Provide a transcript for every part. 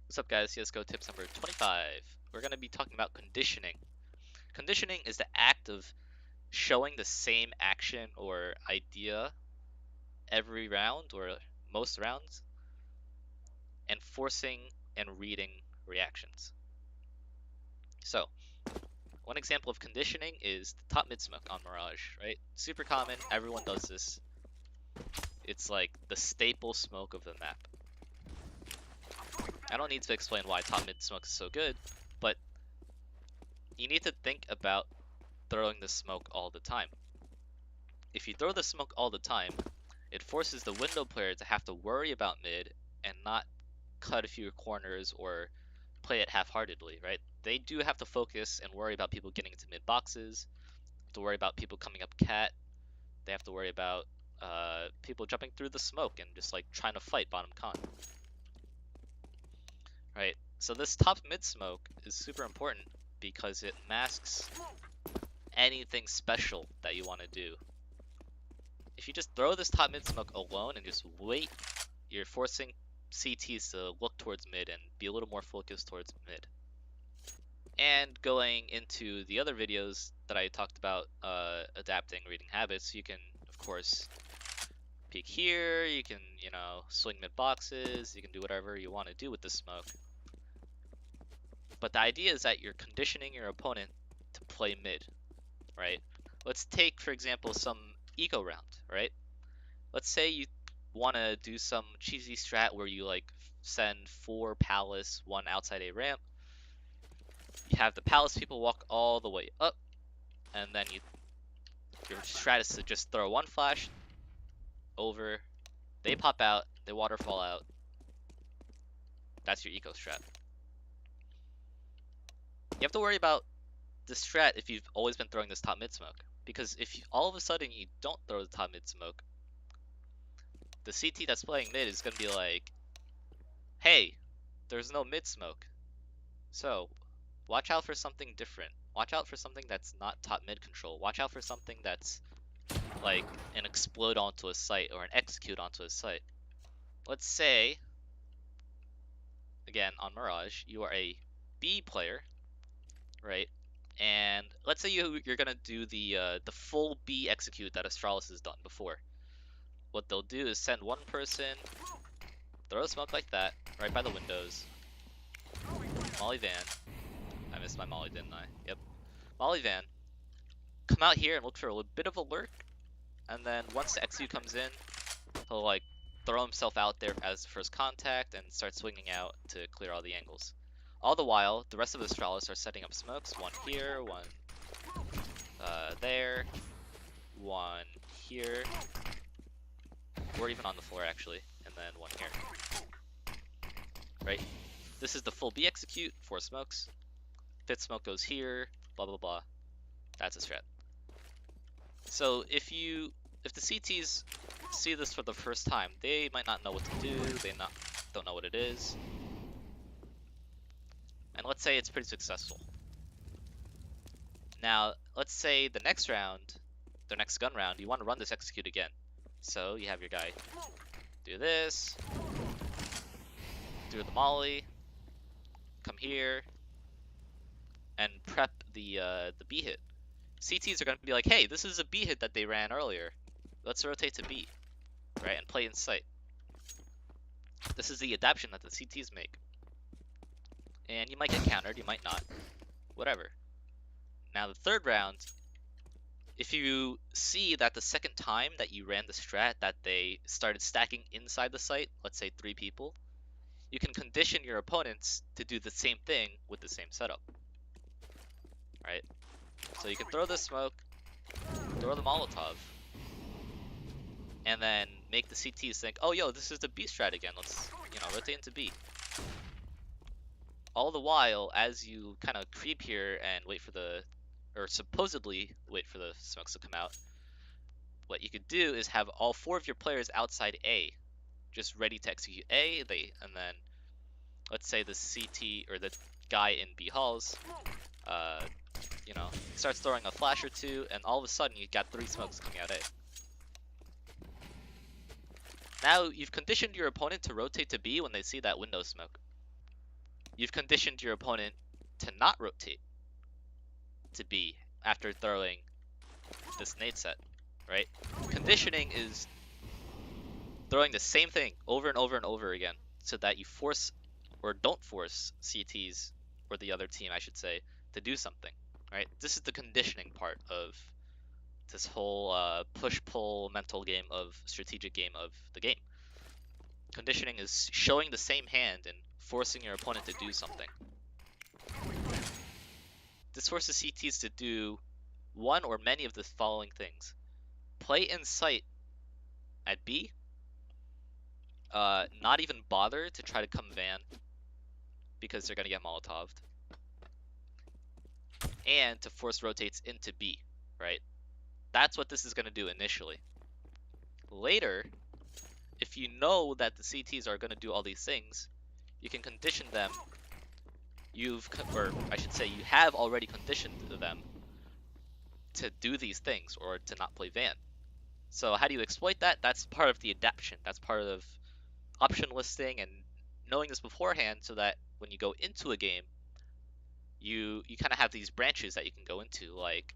What's up guys, csgo tips number 25. We're going to be talking about conditioning. Conditioning is the act of showing the same action or idea every round or most rounds and forcing and reading reactions. So, one example of conditioning is the top mid smoke on Mirage, right? Super common, everyone does this. It's like the staple smoke of the map. I don't need to explain why top mid smoke is so good, but you need to think about throwing the smoke all the time. If you throw the smoke all the time, it forces the window player to have to worry about mid and not cut a few corners or play it half-heartedly, right? They do have to focus and worry about people getting into mid boxes, have to worry about people coming up cat, they have to worry about people jumping through the smoke and just like trying to fight bottom con. Right, so this top mid smoke is super important because it masks anything special that you want to do. If you just throw this top mid smoke alone and just wait, you're forcing CTs to look towards mid and be a little more focused towards mid. And going into the other videos that I talked about adapting reading habits, you can of course peek here, you can, you know, swing mid boxes, you can do whatever you want to do with the smoke. But the idea is that you're conditioning your opponent to play mid, right? Let's take, for example, some eco round, right? Let's say you want to do some cheesy strat where you like send 4 palace, 1 outside a ramp. You have the palace people walk all the way up, and then your strat is to just throw 1 flash over, they pop out, they waterfall out. That's your eco strat. You have to worry about the strat if you've always been throwing this top mid smoke, because if you, all of a sudden you don't throw the top mid smoke, the CT that's playing mid is gonna be like, hey, there's no mid smoke, so watch out for something different. Watch out for something that's not top mid control. Watch out for something that's like an explode onto a site or an execute onto a site. Let's say, again on Mirage, you are a B player, right? And let's say you're gonna do the full B execute that Astralis has done before. What they'll do is send one person, throw a smoke like that, right by the windows. Molly Van. I missed my Molly, didn't I? Yep. Molly Van. Come out here and look for a little bit of a lurk, and then once the execute comes in, he'll like throw himself out there as first contact and start swinging out to clear all the angles. All the while, the rest of the Astralis are setting up smokes. One here, one there, one here, or even on the floor actually, and then one here. Right? This is the full B execute, 4 smokes. 5th smoke goes here, blah blah blah. That's a strat. So if the CTs see this for the first time, they might not know what to do, don't know what it is. And let's say it's pretty successful. Now, let's say the next round, the next gun round, you want to run this execute again. So you have your guy do this, do the molly, come here, and prep the B hit. CTs are going to be like, hey, this is a B hit that they ran earlier. Let's rotate to B, right, and play in sight. This is the adaptation that the CTs make. And you might get countered, you might not. Whatever. Now the third round, if you see that the second time that you ran the strat that they started stacking inside the site, let's say 3 people, you can condition your opponents to do the same thing with the same setup. Right? So you can throw the smoke, throw the Molotov, and then make the CTs think, oh yo, this is the B strat again, let's, you know, rotate into B. All the while, as you kind of creep here and wait for the, or supposedly wait for the smokes to come out, what you could do is have all 4 of your players outside A, just ready to execute A, and then, let's say the CT, or the guy in B halls, you know, starts throwing a flash or 2, and all of a sudden you got 3 smokes coming out A. Now you've conditioned your opponent to rotate to B when they see that window smoke. you've conditioned your opponent to not rotate to B after throwing this nade set, right? Conditioning is throwing the same thing over and over and over again so that you force or don't force CTs, or the other team I should say, to do something, right? This is the conditioning part of this whole push-pull mental game of strategic game of the game. Conditioning is showing the same hand and forcing your opponent to do something. This forces CTs to do one or many of the following things. Play in sight at B, not even bother to try to come van because they're gonna get Molotov'd, and to force rotates into B, right? That's what this is gonna do initially. Later, if you know that the CTs are gonna do all these things, you can condition them. You have already conditioned them to do these things or to not play van. So how do you exploit that? That's part of the adaptation. That's part of option listing and knowing this beforehand so that when you go into a game, you kind of have these branches that you can go into, like,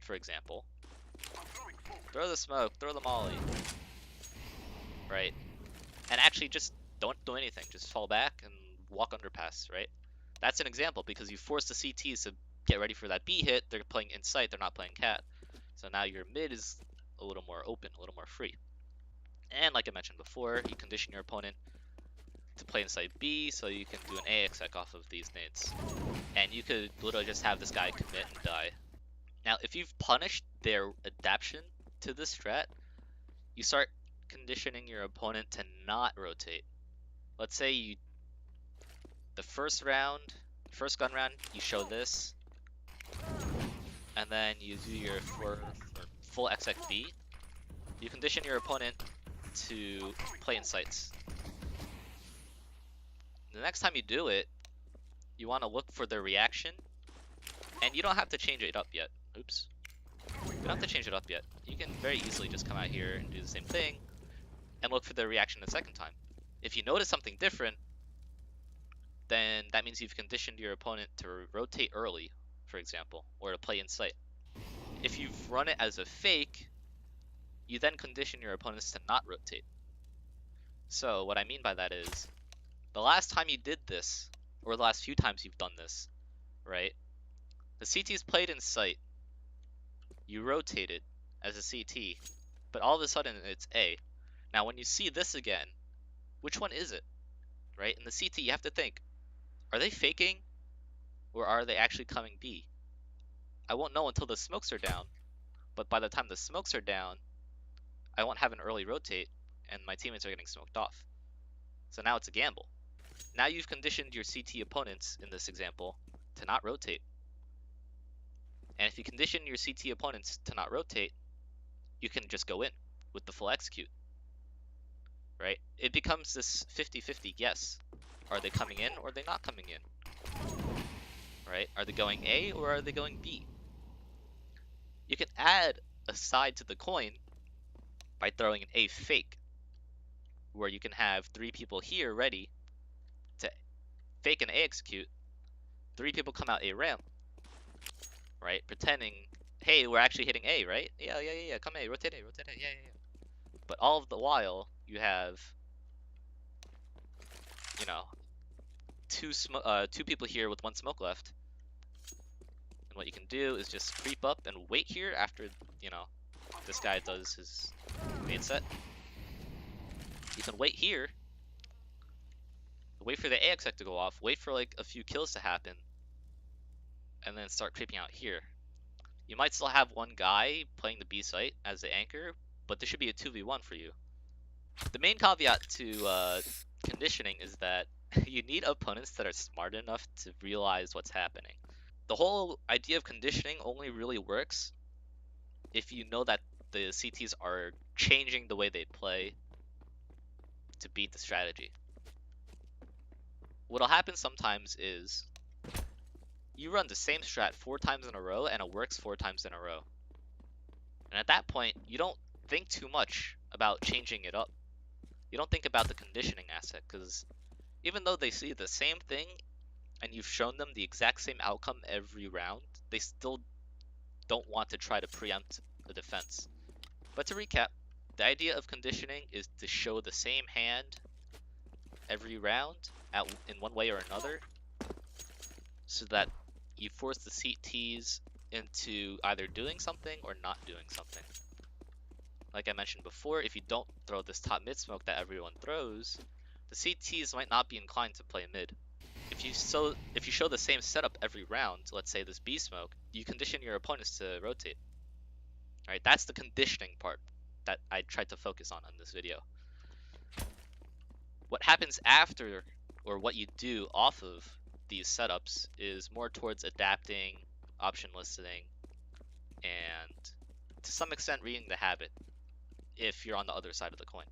for example, throw the smoke, throw the molly, right? And actually just don't do anything, just fall back and walk underpass, right? That's an example because you force the CTs to get ready for that B hit. They're playing in sight, they're not playing cat. So now your mid is a little more open, a little more free. And like I mentioned before, you condition your opponent to play inside B so you can do an A exec off of these nades. And you could literally just have this guy commit and die. Now, if you've punished their adaptation to this strat, you start conditioning your opponent to not rotate. Let's say the first gun round, you show this, and then you do your full exec B. You condition your opponent to play in sights. The next time you do it, you want to look for their reaction, and you don't have to change it up yet. Oops. You don't have to change it up yet. You can very easily just come out here and do the same thing, and look for their reaction the second time. If you notice something different, then that means you've conditioned your opponent to rotate early, for example, or to play in sight. If you've run it as a fake, you then condition your opponents to not rotate. So what I mean by that is, the last time you did this, or the last few times you've done this, right? The CT's played in sight. You rotated as a CT, but all of a sudden it's A. Now when you see this again, which one is it, right? In the CT you have to think, are they faking, or are they actually coming B? I won't know until the smokes are down, but by the time the smokes are down, I won't have an early rotate, and my teammates are getting smoked off. So now it's a gamble. Now you've conditioned your CT opponents, in this example, to not rotate. And if you condition your CT opponents to not rotate, you can just go in with the full execute, right? It becomes this 50-50 guess. Are they coming in or are they not coming in? Right? Are they going A or are they going B? You can add a side to the coin by throwing an A fake, where you can have 3 people here ready to fake an A execute, 3 people come out A ramp, right? Pretending, hey, we're actually hitting A, right? Yeah, come A, rotate A, yeah. But all of the while, you have, you know, 2 people here with 1 smoke left. And what you can do is just creep up and wait here after, you know, this guy does his main set. You can wait here, wait for the A exec to go off, wait for like a few kills to happen, and then start creeping out here. You might still have 1 guy playing the B site as the anchor, but there should be a 2v1 for you. The main caveat to conditioning is that you need opponents that are smart enough to realize what's happening. The whole idea of conditioning only really works if you know that the CTs are changing the way they play to beat the strategy. What'll happen sometimes is you run the same strat 4 times in a row and it works 4 times in a row. And at that point, you don't think too much about changing it up. You don't think about the conditioning aspect because Even though they see the same thing and you've shown them the exact same outcome every round, they still don't want to try to preempt a defense. But to recap, the idea of conditioning is to show the same hand every round in one way or another, so that you force the CTs into either doing something or not doing something. Like I mentioned before, if you don't throw this top mid smoke that everyone throws, the CTs might not be inclined to play mid. If you show the same setup every round, let's say this B smoke, you condition your opponents to rotate. Alright, that's the conditioning part that I tried to focus on in this video. What happens after, or what you do off of these setups, is more towards adapting, option listening, and to some extent reading the habit if you're on the other side of the coin.